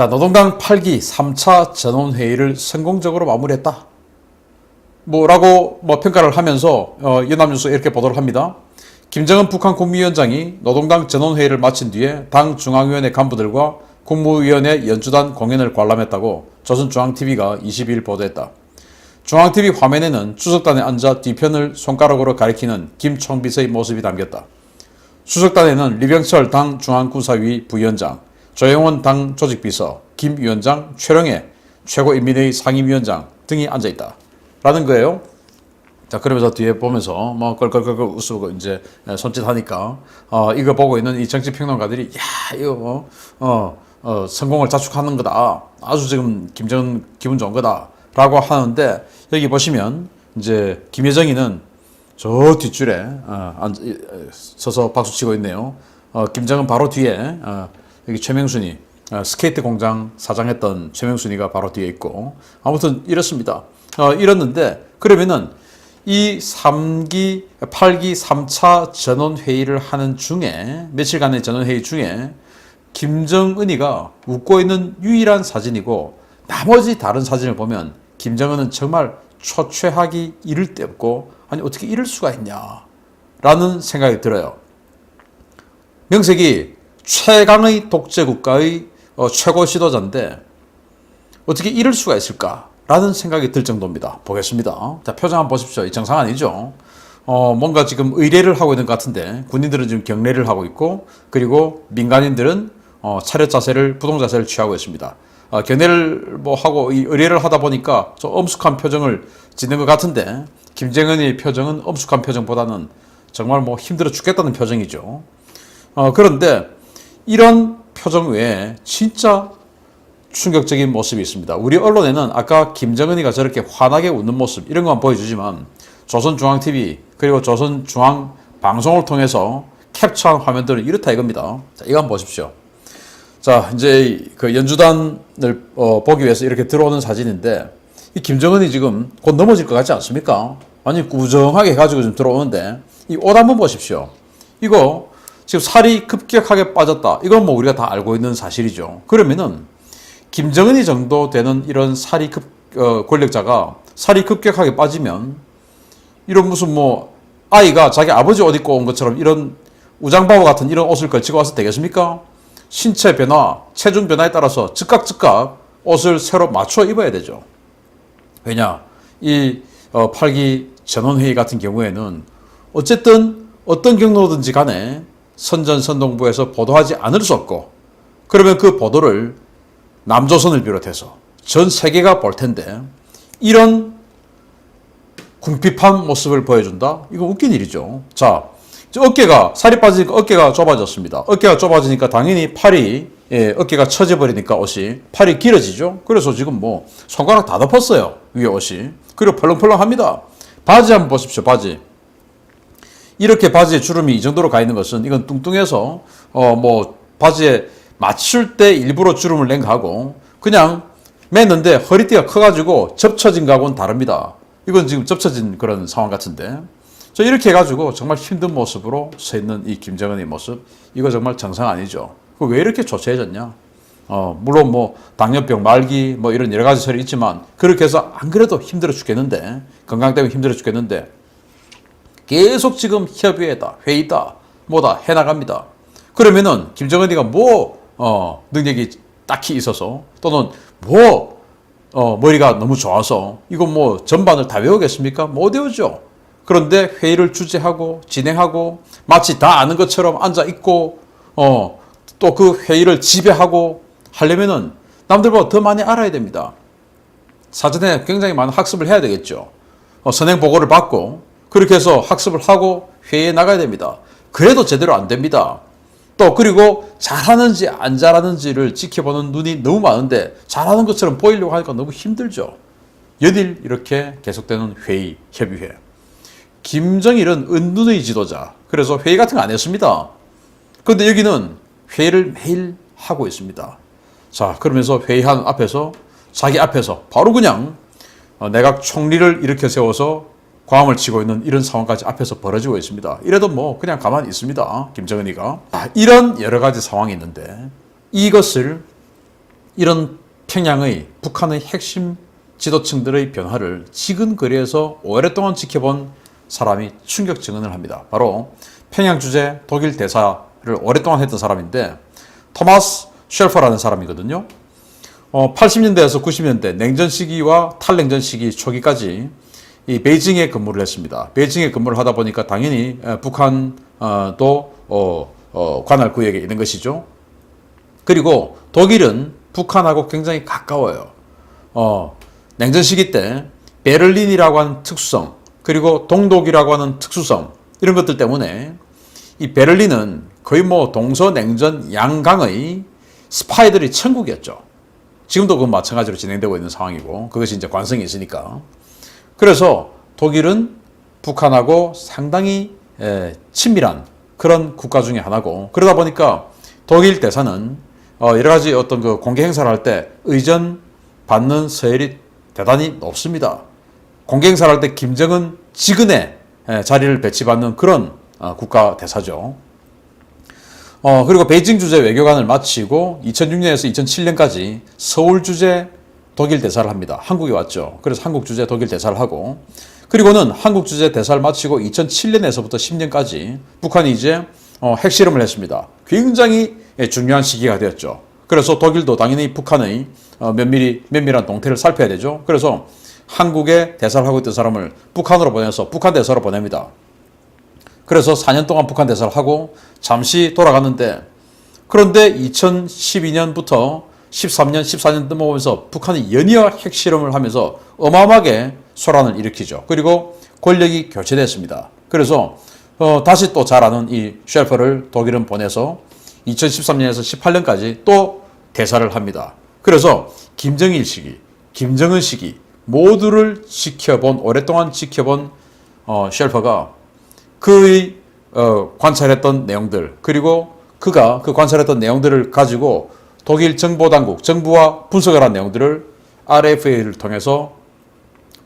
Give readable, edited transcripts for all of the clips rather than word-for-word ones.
자, 노동당 8기 3차 전원회의를 성공적으로 마무리했다. 뭐라고 평가를 하면서 연합뉴스 이렇게 보도를 합니다. 김정은 북한 국무위원장이 노동당 전원회의를 마친 뒤에 당 중앙위원회 간부들과 국무위원회 연주단 공연을 관람했다고 조선중앙TV가 22일 보도했다. 중앙TV 화면에는 추석단에 앉아 뒤편을 손가락으로 가리키는 김 총비서의 모습이 담겼다. 추석단에는 리병철 당 중앙군사위 부위원장, 조영원 당 조직비서, 김 위원장, 최령해 최고인민회의 상임위원장 등이 앉아있다. 라는 거예요. 자, 그러면서 뒤에 보면서 껄껄껄껄 웃고 이제 손짓하니까 이거 보고 있는 이 정치평론가들이 야, 이거 성공을 자축하는 거다. 아주 지금 김정은 기분 좋은 거다. 라고 하는데 여기 보시면 이제 김여정이는 저 뒷줄에 서서 박수치고 있네요. 김정은 바로 뒤에 여기 최명순이 스케이트 공장 사장했던 최명순이가 바로 뒤에 있고 아무튼 이렇습니다. 이랬는데 그러면은 이 8기 3차 전원회의를 하는 중에 며칠간의 전원회의 중에 김정은이가 웃고 있는 유일한 사진이고 나머지 다른 사진을 보면 김정은은 정말 초췌하기 이를 데 없고 아니 어떻게 이럴 수가 있냐 라는 생각이 들어요. 명색이 최강의 독재국가의 최고 지도자인데 어떻게 이럴 수가 있을까 라는 생각이 들 정도입니다. 보겠습니다. 자, 표정 한번 보십시오. 이 정상 아니죠? 뭔가 지금 의례를 하고 있는 것 같은데 군인들은 지금 경례를 하고 있고 그리고 민간인들은 차렷 자세를 부동 자세를 취하고 있습니다. 경례를 하고 이 의례를 하다 보니까 좀 엄숙한 표정을 짓는 것 같은데 김정은의 표정은 엄숙한 표정보다는 정말 힘들어 죽겠다는 표정이죠. 그런데 이런 표정 외에 진짜 충격적인 모습이 있습니다. 우리 언론에는 아까 김정은이가 저렇게 환하게 웃는 모습 이런 것만 보여주지만 조선중앙TV 그리고 조선중앙방송을 통해서 캡처한 화면들은 이렇다 이겁니다. 자, 이거 한번 보십시오. 자, 이제 그 연주단을 보기 위해서 이렇게 들어오는 사진인데 이 김정은이 지금 곧 넘어질 것 같지 않습니까? 아니 꾸정하게 해가지고 좀 들어오는데 이 옷 한번 보십시오. 이거 지금 살이 급격하게 빠졌다. 이건 우리가 다 알고 있는 사실이죠. 그러면은 김정은이 정도 되는 이런 권력자가 살이 급격하게 빠지면 이런 무슨 아이가 자기 아버지 옷 입고 온 것처럼 이런 우장바보 같은 이런 옷을 걸치고 와서 되겠습니까? 신체 변화, 체중 변화에 따라서 즉각 옷을 새로 맞춰 입어야 되죠. 왜냐? 이 8기 전원회의 같은 경우에는 어쨌든 어떤 경로든지 간에 선전선동부에서 보도하지 않을 수 없고 그러면 그 보도를 남조선을 비롯해서 전 세계가 볼 텐데 이런 궁핍한 모습을 보여준다? 이거 웃긴 일이죠. 자, 어깨가 살이 빠지니까 어깨가 좁아졌습니다. 어깨가 좁아지니까 당연히 팔이 어깨가 처져버리니까 옷이 팔이 길어지죠. 그래서 지금 손가락 다 덮었어요. 위에 옷이. 그리고 펄렁펄렁합니다. 바지 한번 보십시오. 바지. 이렇게 바지에 주름이 이 정도로 가 있는 것은 이건 뚱뚱해서 바지에 맞출 때 일부러 주름을 낸 거하고 그냥 맸는데 허리띠가 커가지고 접쳐진 거하고는 다릅니다. 이건 지금 접쳐진 그런 상황 같은데 이렇게 해가지고 정말 힘든 모습으로 서 있는 이 김정은의 모습 이거 정말 정상 아니죠. 왜 이렇게 초췌해졌냐? 물론 당뇨병 말기 이런 여러 가지 설이 있지만 그렇게 해서 안 그래도 힘들어 죽겠는데 건강 때문에 힘들어 죽겠는데 계속 지금 협의회다 회의다 해나갑니다. 그러면은 김정은이가 능력이 딱히 있어서 또는 머리가 너무 좋아서 이거 전반을 다 외우겠습니까? 못 외우죠. 그런데 회의를 주재하고 진행하고 마치 다 아는 것처럼 앉아 있고 또 그 회의를 지배하고 하려면은 남들보다 더 많이 알아야 됩니다. 사전에 굉장히 많은 학습을 해야 되겠죠. 선행 보고를 받고 그렇게 해서 학습을 하고 회의에 나가야 됩니다. 그래도 제대로 안 됩니다. 또 그리고 잘하는지 안 잘하는지를 지켜보는 눈이 너무 많은데 잘하는 것처럼 보이려고 하니까 너무 힘들죠. 연일 이렇게 계속되는 회의, 협의회. 김정일은 은둔의 지도자. 그래서 회의 같은 거 안 했습니다. 그런데 여기는 회의를 매일 하고 있습니다. 자, 그러면서 회의하는 앞에서 자기 앞에서 바로 그냥 내각 총리를 일으켜 세워서 광화문을 치고 있는 이런 상황까지 앞에서 벌어지고 있습니다. 이래도 그냥 가만히 있습니다. 김정은이가. 이런 여러 가지 상황이 있는데 이것을 이런 평양의 북한의 핵심 지도층들의 변화를 지근거리에서 오랫동안 지켜본 사람이 충격 증언을 합니다. 바로 평양 주재 독일 대사를 오랫동안 했던 사람인데 토마스 쉘퍼라는 사람이거든요. 80년대에서 90년대 냉전 시기와 탈냉전 시기 초기까지 이 베이징에 근무를 했습니다. 베이징에 근무를 하다 보니까 당연히 북한도 관할 구역에 있는 것이죠. 그리고 독일은 북한하고 굉장히 가까워요. 냉전 시기 때 베를린이라고 하는 특수성, 그리고 동독이라고 하는 특수성, 이런 것들 때문에 이 베를린은 거의 뭐 동서냉전 양강의 스파이들이 천국이었죠. 지금도 그 마찬가지로 진행되고 있는 상황이고, 그것이 이제 관성이 있으니까. 그래서 독일은 북한하고 상당히 친밀한 그런 국가 중에 하나고, 그러다 보니까 독일 대사는 여러 가지 어떤 그 공개 행사를 할 때 의전 받는 서열이 대단히 높습니다. 공개 행사를 할 때 김정은 직은에 자리를 배치받는 그런 국가 대사죠. 그리고 베이징 주재 외교관을 마치고 2006년에서 2007년까지 서울 주재 독일 대사를 합니다. 한국에 왔죠. 그래서 한국 주재 독일 대사를 하고, 그리고는 한국 주재 대사를 마치고 2007년에서부터 10년까지 북한이 이제 핵실험을 했습니다. 굉장히 중요한 시기가 되었죠. 그래서 독일도 당연히 북한의 면밀한 동태를 살펴야 되죠. 그래서 한국에 대사를 하고 있던 사람을 북한으로 보내서 북한 대사로 보냅니다. 그래서 4년 동안 북한 대사를 하고 잠시 돌아갔는데, 그런데 2012년부터 13년, 14년 넘어오면서 북한이 연이어 핵실험을 하면서 어마어마하게 소란을 일으키죠. 그리고 권력이 교체됐습니다. 그래서 다시 또 잘 아는 이 쉘퍼를 독일은 보내서 2013년에서 18년까지 또 대사를 합니다. 그래서 김정일 시기, 김정은 시기 모두를 오랫동안 지켜본 쉘퍼가 그의 관찰했던 내용들, 그리고 그가 그 관찰했던 내용들을 가지고 독일 정보당국, 정부와 분석을 한 내용들을 RFA를 통해서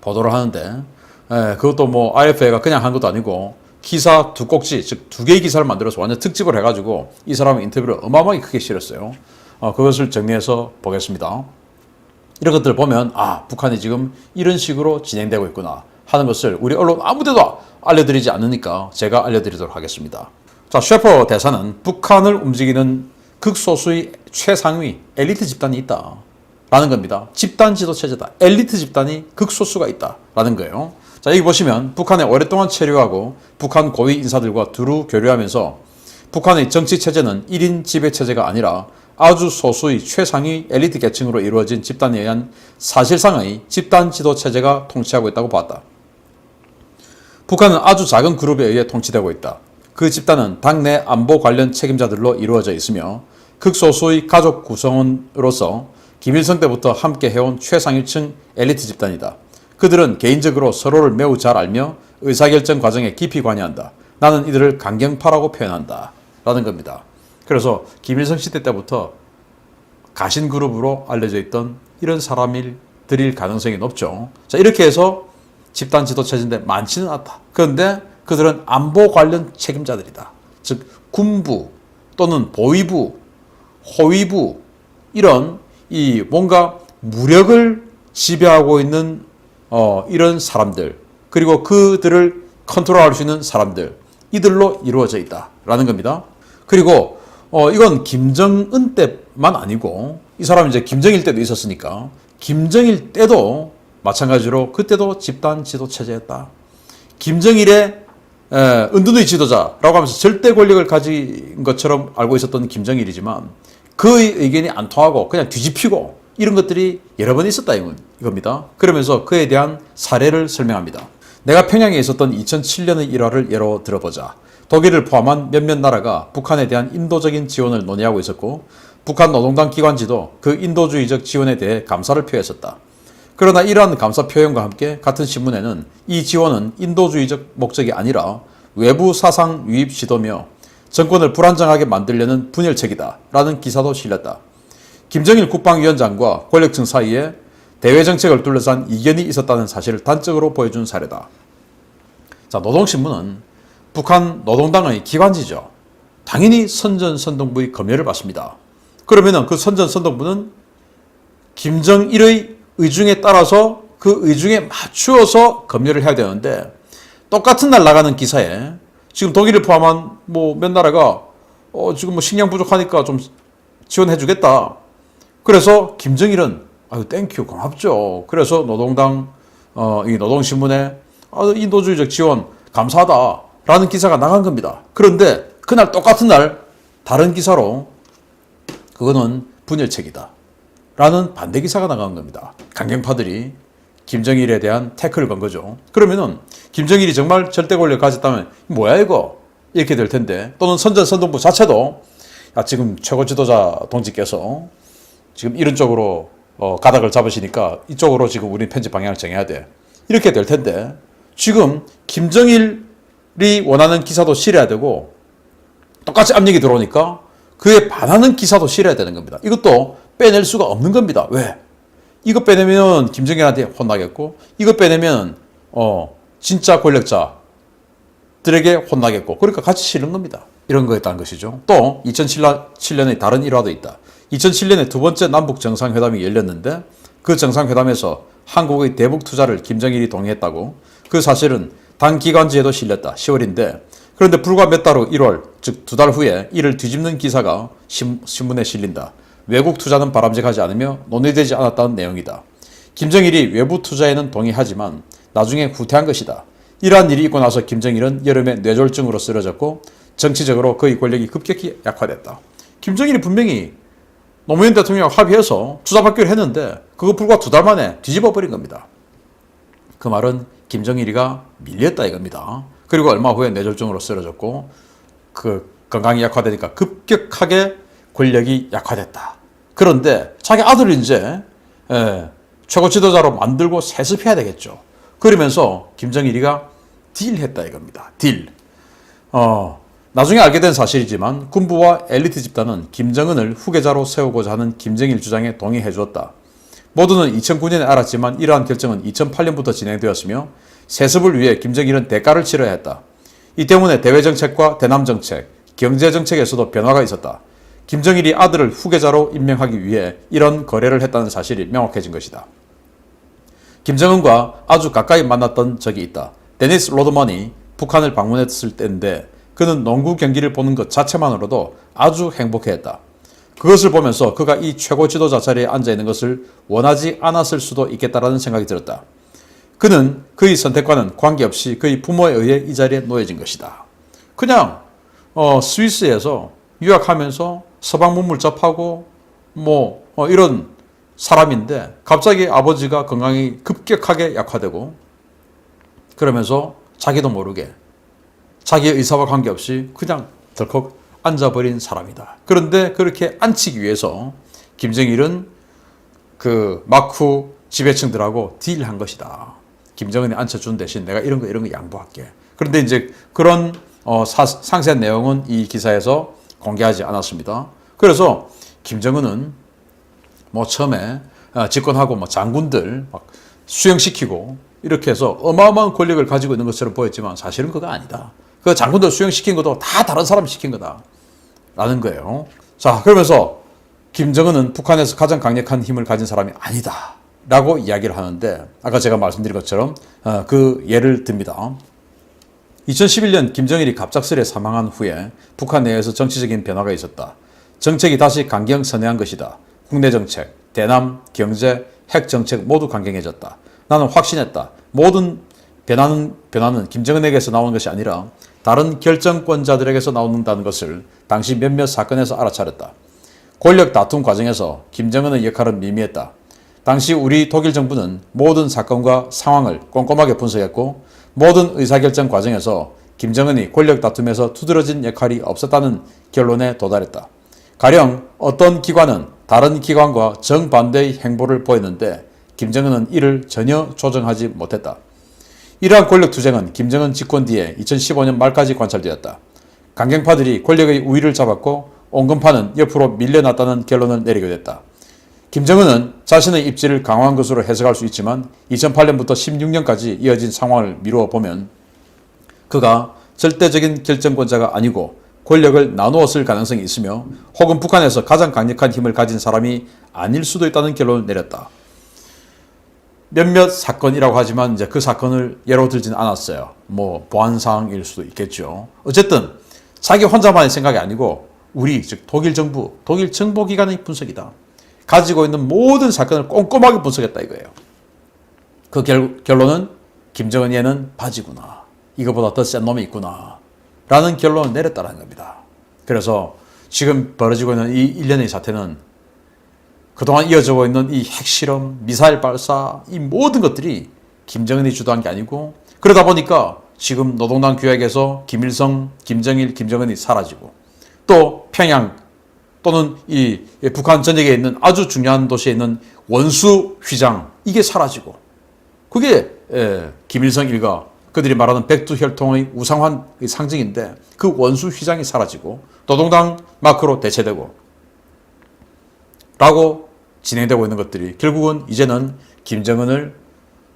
보도를 하는데, 그것도 뭐 RFA가 그냥 한 것도 아니고 기사 두 꼭지, 즉 두 개의 기사를 만들어서 완전 특집을 해가지고 이 사람의 인터뷰를 어마어마하게 크게 실었어요. 그것을 정리해서 보겠습니다. 이런 것들을 보면 북한이 지금 이런 식으로 진행되고 있구나 하는 것을 우리 언론 아무데도 알려드리지 않으니까 제가 알려드리도록 하겠습니다. 자, 셰퍼 대사는 북한을 움직이는 극소수의 최상위 엘리트 집단이 있다 라는 겁니다. 집단 지도 체제다. 엘리트 집단이 극소수가 있다 라는 거예요. 자, 여기 보시면 북한에 오랫동안 체류하고 북한 고위 인사들과 두루 교류하면서 북한의 정치 체제는 1인 지배 체제가 아니라 아주 소수의 최상위 엘리트 계층으로 이루어진 집단에 의한 사실상의 집단 지도 체제가 통치하고 있다고 봤다. 북한은 아주 작은 그룹에 의해 통치되고 있다. 그 집단은 당내 안보 관련 책임자들로 이루어져 있으며 극소수의 가족 구성원으로서 김일성 때부터 함께 해온 최상위층 엘리트 집단이다. 그들은 개인적으로 서로를 매우 잘 알며 의사결정 과정에 깊이 관여한다. 나는 이들을 강경파라고 표현한다 라는 겁니다. 그래서 김일성 시대 때부터 가신 그룹으로 알려져 있던 이런 사람들일 가능성이 높죠. 자, 이렇게 해서 집단 지도 체제인데 많지는 않다. 그런데 그들은 안보 관련 책임자들이다. 즉 군부 또는 보위부, 호위부, 이런 이 뭔가 무력을 지배하고 있는 이런 사람들, 그리고 그들을 컨트롤할 수 있는 사람들, 이들로 이루어져 있다라는 겁니다. 그리고 이건 김정은 때만 아니고 이 사람은 이제 김정일 때도 있었으니까 김정일 때도 마찬가지로 그때도 집단 지도 체제였다. 김정일의 은둔의 지도자라고 하면서 절대 권력을 가진 것처럼 알고 있었던 김정일이지만 그의 의견이 안 통하고 그냥 뒤집히고 이런 것들이 여러 번 있었다 이겁니다. 그러면서 그에 대한 사례를 설명합니다. 내가 평양에 있었던 2007년의 일화를 예로 들어보자. 독일을 포함한 몇몇 나라가 북한에 대한 인도적인 지원을 논의하고 있었고 북한 노동당 기관지도 그 인도주의적 지원에 대해 감사를 표했었다. 그러나 이러한 감사 표현과 함께 같은 신문에는 이 지원은 인도주의적 목적이 아니라 외부 사상 유입 시도며 정권을 불안정하게 만들려는 분열책이다 라는 기사도 실렸다. 김정일 국방위원장과 권력층 사이에 대외정책을 둘러싼 이견이 있었다는 사실을 단적으로 보여준 사례다. 자, 노동신문은 북한 노동당의 기관지죠. 당연히 선전선동부의 검열을 받습니다. 그러면 그 선전선동부는 김정일의 의중에 따라서 그 의중에 맞추어서 검열을 해야 되는데 똑같은 날 나가는 기사에 지금 독일을 포함한 뭐 몇 나라가 지금 뭐 식량 부족하니까 좀 지원해 주겠다. 그래서 김정일은 아유 땡큐 고맙죠. 그래서 노동당 이 노동신문에 인도주의적 지원 감사하다라는 기사가 나간 겁니다. 그런데 그날 똑같은 날 다른 기사로 그거는 분열책이다 라는 반대 기사가 나간 겁니다. 강경파들이 김정일에 대한 태클을 건 거죠. 그러면은 김정일이 정말 절대 권력을 가졌다면 뭐야 이거 이렇게 될 텐데, 또는 선전선동부 자체도 지금 최고 지도자 동지께서 지금 이런 쪽으로 가닥을 잡으시니까 이쪽으로 지금 우리 편집 방향을 정해야 돼 이렇게 될 텐데, 지금 김정일이 원하는 기사도 실어야 되고 똑같이 압력이 들어오니까 그에 반하는 기사도 실어야 되는 겁니다. 이것도 빼낼 수가 없는 겁니다. 왜? 이거 빼내면 김정일한테 혼나겠고, 이거 빼내면 진짜 권력자들에게 혼나겠고, 그러니까 같이 실은 겁니다. 이런 거였다는 것이죠. 또 2007년에 다른 일화도 있다. 2007년에 두 번째 남북 정상회담이 열렸는데 그 정상회담에서 한국의 대북 투자를 김정일이 동의했다고, 그 사실은 당 기관지에도 실렸다. 10월인데 그런데 불과 몇 달 후 1월, 즉 2달 후에 이를 뒤집는 기사가 신문에 실린다. 외국 투자는 바람직하지 않으며 논의되지 않았다는 내용이다. 김정일이 외부 투자에는 동의하지만 나중에 후퇴한 것이다. 이러한 일이 있고 나서 김정일은 여름에 뇌졸중으로 쓰러졌고 정치적으로 그의 권력이 급격히 약화됐다. 김정일이 분명히 노무현 대통령과 합의해서 투자받기로 했는데 그거 불과 2달 만에 뒤집어 버린 겁니다. 그 말은 김정일이가 밀렸다 이겁니다. 그리고 얼마 후에 뇌졸중으로 쓰러졌고 그 건강이 약화되니까 급격하게 권력이 약화됐다. 그런데 자기 아들을 이제 최고 지도자로 만들고 세습해야 되겠죠. 그러면서 김정일이가 딜했다 이겁니다. 딜. 나중에 알게 된 사실이지만 군부와 엘리트 집단은 김정은을 후계자로 세우고자 하는 김정일 주장에 동의해 주었다. 모두는 2009년에 알았지만 이러한 결정은 2008년부터 진행되었으며 세습을 위해 김정일은 대가를 치러야 했다. 이 때문에 대외정책과 대남정책, 경제정책에서도 변화가 있었다. 김정일이 아들을 후계자로 임명하기 위해 이런 거래를 했다는 사실이 명확해진 것이다. 김정은과 아주 가까이 만났던 적이 있다. 데니스 로드먼이 북한을 방문했을 때인데 그는 농구 경기를 보는 것 자체만으로도 아주 행복해했다. 그것을 보면서 그가 이 최고 지도자 자리에 앉아있는 것을 원하지 않았을 수도 있겠다라는 생각이 들었다. 그는 그의 선택과는 관계없이 그의 부모에 의해 이 자리에 놓여진 것이다. 그냥 스위스에서 유학하면서 서방 문물 접하고 이런 사람인데 갑자기 아버지가 건강이 급격하게 약화되고 그러면서 자기도 모르게 자기의 의사와 관계없이 그냥 덜컥 앉아버린 사람이다. 그런데 그렇게 앉히기 위해서 김정일은 그 막후 지배층들하고 딜한 것이다. 김정은이 앉혀준 대신 내가 이런 거 양보할게. 그런데 이제 그런 상세한 내용은 이 기사에서 공개하지 않았습니다. 그래서 김정은은 처음에 집권하고 장군들 막 수용시키고 이렇게 해서 어마어마한 권력을 가지고 있는 것처럼 보였지만 사실은 그거 아니다. 그 장군들 수용시킨 것도 다 다른 사람이 시킨 거다. 라는 거예요. 자, 그러면서 김정은은 북한에서 가장 강력한 힘을 가진 사람이 아니다. 라고 이야기를 하는데 아까 제가 말씀드린 것처럼 그 예를 듭니다. 2011년 김정일이 갑작스레 사망한 후에 북한 내에서 정치적인 변화가 있었다. 정책이 다시 강경 선회한 것이다. 국내 정책, 대남, 경제, 핵 정책 모두 강경해졌다. 나는 확신했다. 모든 변화는 김정은에게서 나오는 것이 아니라 다른 결정권자들에게서 나온다는 것을 당시 몇몇 사건에서 알아차렸다. 권력 다툼 과정에서 김정은의 역할은 미미했다. 당시 우리 독일 정부는 모든 사건과 상황을 꼼꼼하게 분석했고 모든 의사결정 과정에서 김정은이 권력 다툼에서 두드러진 역할이 없었다는 결론에 도달했다. 가령 어떤 기관은 다른 기관과 정반대의 행보를 보였는데 김정은은 이를 전혀 조정하지 못했다. 이러한 권력 투쟁은 김정은 집권 뒤에 2015년 말까지 관찰되었다. 강경파들이 권력의 우위를 잡았고 온건파는 옆으로 밀려났다는 결론을 내리게 됐다. 김정은은 자신의 입지를 강화한 것으로 해석할 수 있지만 2008년부터 16년까지 이어진 상황을 미루어 보면 그가 절대적인 결정권자가 아니고 권력을 나누어 쓸 가능성이 있으며 혹은 북한에서 가장 강력한 힘을 가진 사람이 아닐 수도 있다는 결론을 내렸다. 몇몇 사건이라고 하지만 이제 그 사건을 예로 들지는 않았어요. 뭐 보안사항일 수도 있겠죠. 어쨌든 자기 혼자만의 생각이 아니고 우리 즉 독일 정부, 독일 정보기관의 분석이다. 가지고 있는 모든 사건을 꼼꼼하게 분석했다 이거예요. 그 결론은 김정은 얘는 바지구나. 이거보다 더 센 놈이 있구나. 라는 결론을 내렸다는 겁니다. 그래서 지금 벌어지고 있는 이 일련의 사태는 그동안 이어지고 있는 이 핵실험, 미사일 발사, 이 모든 것들이 김정은이 주도한 게 아니고 그러다 보니까 지금 노동당 규약에서 김일성, 김정일, 김정은이 사라지고 또 평양 또는 이 북한 전역에 있는 아주 중요한 도시에 있는 원수 휘장 이게 사라지고 그게 김일성 일가 그들이 말하는 백두혈통의 우상환 상징인데 그 원수 휘장이 사라지고 노동당 마크로 대체되고 라고 진행되고 있는 것들이 결국은 이제는 김정은을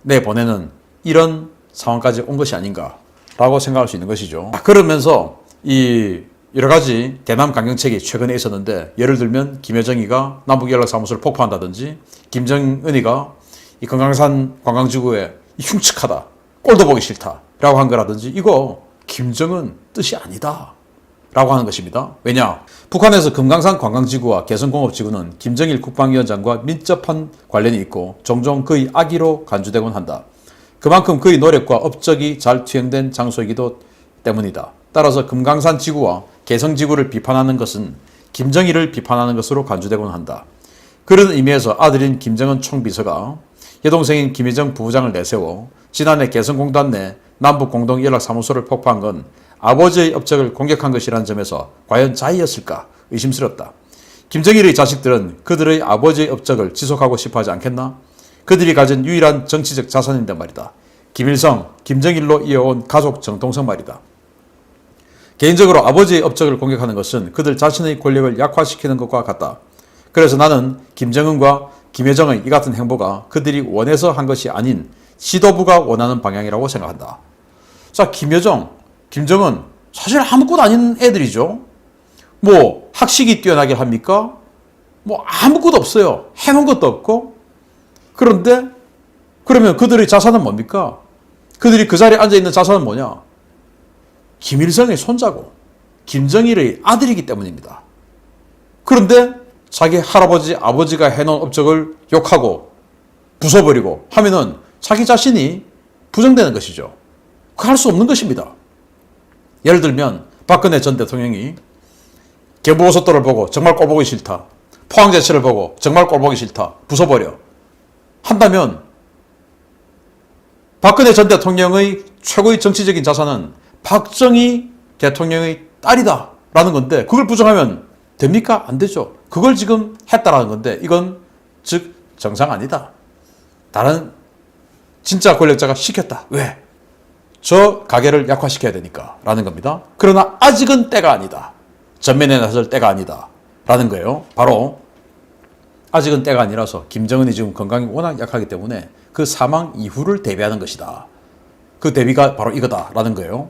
내보내는 이런 상황까지 온 것이 아닌가라고 생각할 수 있는 것이죠. 그러면서 이 여러 가지 대남 강경책이 최근에 있었는데 예를 들면 김여정이가 남북연락사무소를 폭파한다든지 김정은이가 이 금강산 관광지구에 흉측하다. 꼴도 보기 싫다 라고 한 거라든지 이거 김정은 뜻이 아니다 라고 하는 것입니다. 왜냐? 북한에서 금강산 관광지구와 개성공업지구는 김정일 국방위원장과 밀접한 관련이 있고 종종 그의 악의로 간주되곤 한다. 그만큼 그의 노력과 업적이 잘 투영된 장소이기도 때문이다. 따라서 금강산 지구와 개성지구를 비판하는 것은 김정일을 비판하는 것으로 간주되곤 한다. 그런 의미에서 아들인 김정은 총비서가 여동생인 김여정 부부장을 내세워 지난해 개성공단 내 남북공동연락사무소를 폭파한 건 아버지의 업적을 공격한 것이라는 점에서 과연 자의였을까 의심스럽다. 김정일의 자식들은 그들의 아버지의 업적을 지속하고 싶어하지 않겠나? 그들이 가진 유일한 정치적 자산인데 말이다. 김일성, 김정일로 이어온 가족 정통성 말이다. 개인적으로 아버지의 업적을 공격하는 것은 그들 자신의 권력을 약화시키는 것과 같다. 그래서 나는 김정은과 김여정의 이 같은 행보가 그들이 원해서 한 것이 아닌 지도부가 원하는 방향이라고 생각한다. 자, 김여정, 김정은 사실 아무것도 아닌 애들이죠. 뭐 학식이 뛰어나게 합니까? 뭐 아무것도 없어요. 해놓은 것도 없고. 그런데 그러면 그들의 자산은 뭡니까? 그들이 그 자리에 앉아있는 자산은 뭐냐? 김일성의 손자고 김정일의 아들이기 때문입니다. 그런데 자기 할아버지, 아버지가 해놓은 업적을 욕하고 부숴버리고 하면은 자기 자신이 부정되는 것이죠. 그거 할 수 없는 것입니다. 예를 들면 박근혜 전 대통령이 경부고속도로를 보고 정말 꼴보기 싫다. 포항제철을 보고 정말 꼴보기 싫다. 부숴버려. 한다면 박근혜 전 대통령의 최고의 정치적인 자산은 박정희 대통령의 딸이다 라는 건데 그걸 부정하면 됩니까? 안 되죠. 그걸 지금 했다라는 건데 이건 즉 정상 아니다. 다른 진짜 권력자가 시켰다. 왜? 저 가게를 약화시켜야 되니까 라는 겁니다. 그러나 아직은 때가 아니다. 전면에 나설 때가 아니다 라는 거예요. 바로 아직은 때가 아니라서 김정은이 지금 건강이 워낙 약하기 때문에 그 사망 이후를 대비하는 것이다. 그 대비가 바로 이거다 라는 거예요.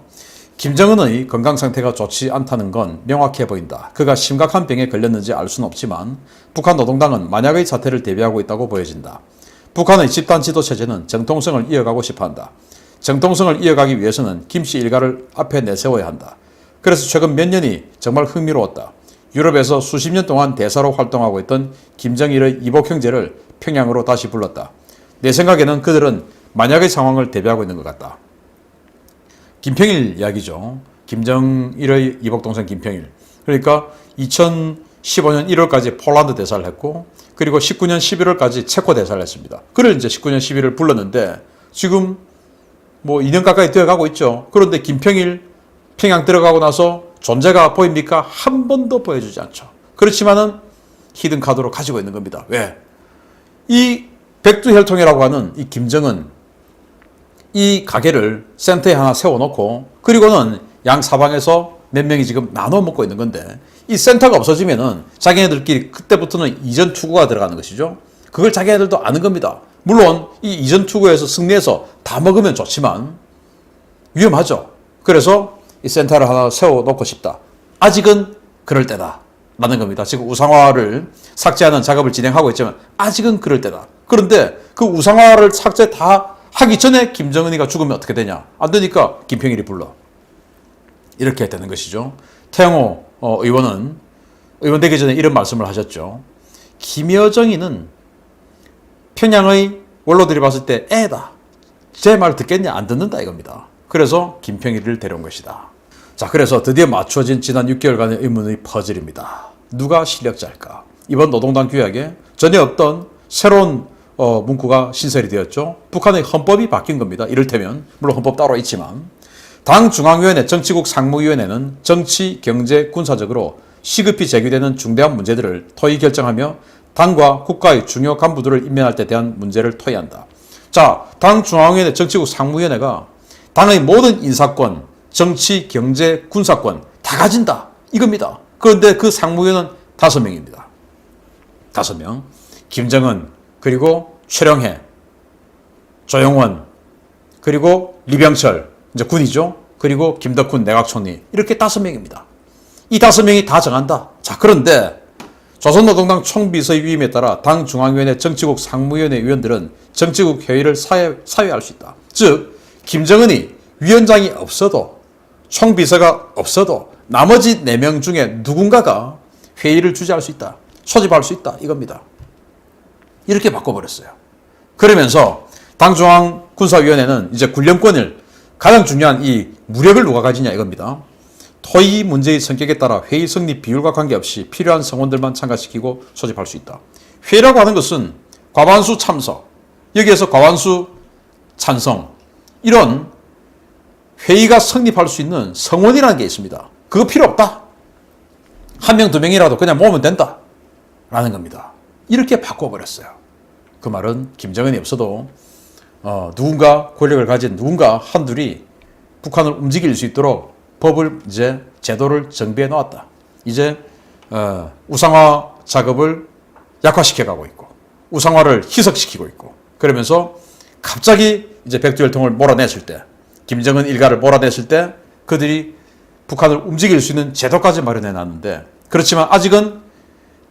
김정은의 건강 상태가 좋지 않다는 건 명확해 보인다. 그가 심각한 병에 걸렸는지 알 수는 없지만 북한 노동당은 만약의 사태를 대비하고 있다고 보여진다. 북한의 집단 지도 체제는 정통성을 이어가고 싶어한다. 정통성을 이어가기 위해서는 김씨 일가를 앞에 내세워야 한다. 그래서 최근 몇 년이 정말 흥미로웠다. 유럽에서 수십 년 동안 대사로 활동하고 있던 김정일의 이복 형제를 평양으로 다시 불렀다. 내 생각에는 그들은 만약의 상황을 대비하고 있는 것 같다. 김평일 이야기죠. 김정일의 이복 동생 김평일. 그러니까 2015년 1월까지 폴란드 대사를 했고 그리고 19년 11월까지 체코 대사를 했습니다. 그를 이제 19년 11월 불렀는데 지금 뭐 2년 가까이 되어가고 있죠. 그런데 김평일 평양 들어가고 나서 존재가 보입니까? 한 번도 보여주지 않죠. 그렇지만은 히든 카드로 가지고 있는 겁니다. 왜? 이 백두혈통이라고 하는 이 김정은 이 가게를 센터에 하나 세워놓고 그리고는 양 사방에서 몇 명이 지금 나눠 먹고 있는 건데 이 센터가 없어지면은 자기네들끼리 그때부터는 이전 투구가 들어가는 것이죠. 그걸 자기네들도 아는 겁니다. 물론 이 이전 투구에서 승리해서 다 먹으면 좋지만 위험하죠. 그래서 이 센터를 하나 세워놓고 싶다. 아직은 그럴 때다 라는 겁니다. 지금 우상화를 삭제하는 작업을 진행하고 있지만 아직은 그럴 때다. 그런데 그 우상화를 삭제 다 하기 전에 김정은이가 죽으면 어떻게 되냐? 안 되니까 김평일이 불러. 이렇게 되는 것이죠. 태영호 의원은 의원 되기 전에 이런 말씀을 하셨죠. 김여정이는 평양의 원로들이 봤을 때 애다. 제 말 듣겠냐? 안 듣는다 이겁니다. 그래서 김평일을 데려온 것이다. 자, 그래서 드디어 맞춰진 지난 6개월간의 의문의 퍼즐입니다. 누가 실력자일까? 이번 노동당 규약에 전혀 없던 새로운 문구가 신설이 되었죠. 북한의 헌법이 바뀐 겁니다. 이를테면 물론 헌법 따로 있지만 당 중앙위원회 정치국 상무위원회는 정치, 경제, 군사적으로 시급히 제기되는 중대한 문제들을 토의 결정하며 당과 국가의 중요 간부들을 임명할 때 대한 문제를 토의한다. 자, 당 중앙위원회 정치국 상무위원회가 당의 모든 인사권, 정치, 경제, 군사권 다 가진다. 이겁니다. 그런데 그 상무위원은 5명입니다. 5명. 김정은, 그리고 최령해, 조영원, 그리고 리병철, 이제 군이죠. 그리고 김덕훈 내각총리. 이렇게 5명입니다. 이 5명이 다 정한다. 자, 그런데 조선노동당 총비서의 위임에 따라 당 중앙위원회 정치국 상무위원회 위원들은 정치국 회의를 사회할 수 있다. 즉, 김정은이 위원장이 없어도 총비서가 없어도 나머지 4명 중에 누군가가 회의를 주재할 수 있다. 소집할 수 있다. 이겁니다. 이렇게 바꿔버렸어요. 그러면서 당중앙군사위원회는 이제 군령권을 가장 중요한 이 무력을 누가 가지냐 이겁니다. 토의 문제의 성격에 따라 회의 성립 비율과 관계없이 필요한 성원들만 참가시키고 소집할 수 있다. 회의라고 하는 것은 과반수 참석, 여기에서 과반수 찬성, 이런 회의가 성립할 수 있는 성원이라는 게 있습니다. 그거 필요 없다. 1명, 2명이라도 그냥 모으면 된다. 라는 겁니다. 이렇게 바꿔버렸어요. 그 말은 김정은이 없어도 누군가 권력을 가진 누군가 한둘이 북한을 움직일 수 있도록 법을 이제 제도를 정비해 놓았다. 이제 우상화 작업을 약화시켜가고 있고 우상화를 희석시키고 있고 그러면서 갑자기 이제 백두혈통을 몰아냈을 때 김정은 일가를 몰아냈을 때 그들이 북한을 움직일 수 있는 제도까지 마련해 놨는데 그렇지만 아직은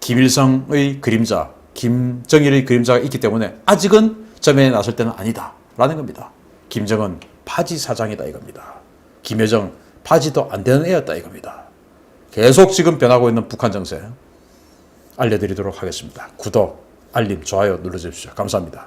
김일성의 그림자, 김정일의 그림자가 있기 때문에 아직은 전면에 나설 때는 아니다 라는 겁니다. 김정은 바지 사장이다 이겁니다. 김여정 바지도 안 되는 애였다 이겁니다. 계속 지금 변하고 있는 북한 정세 알려드리도록 하겠습니다. 구독, 알림, 좋아요 눌러주십시오. 감사합니다.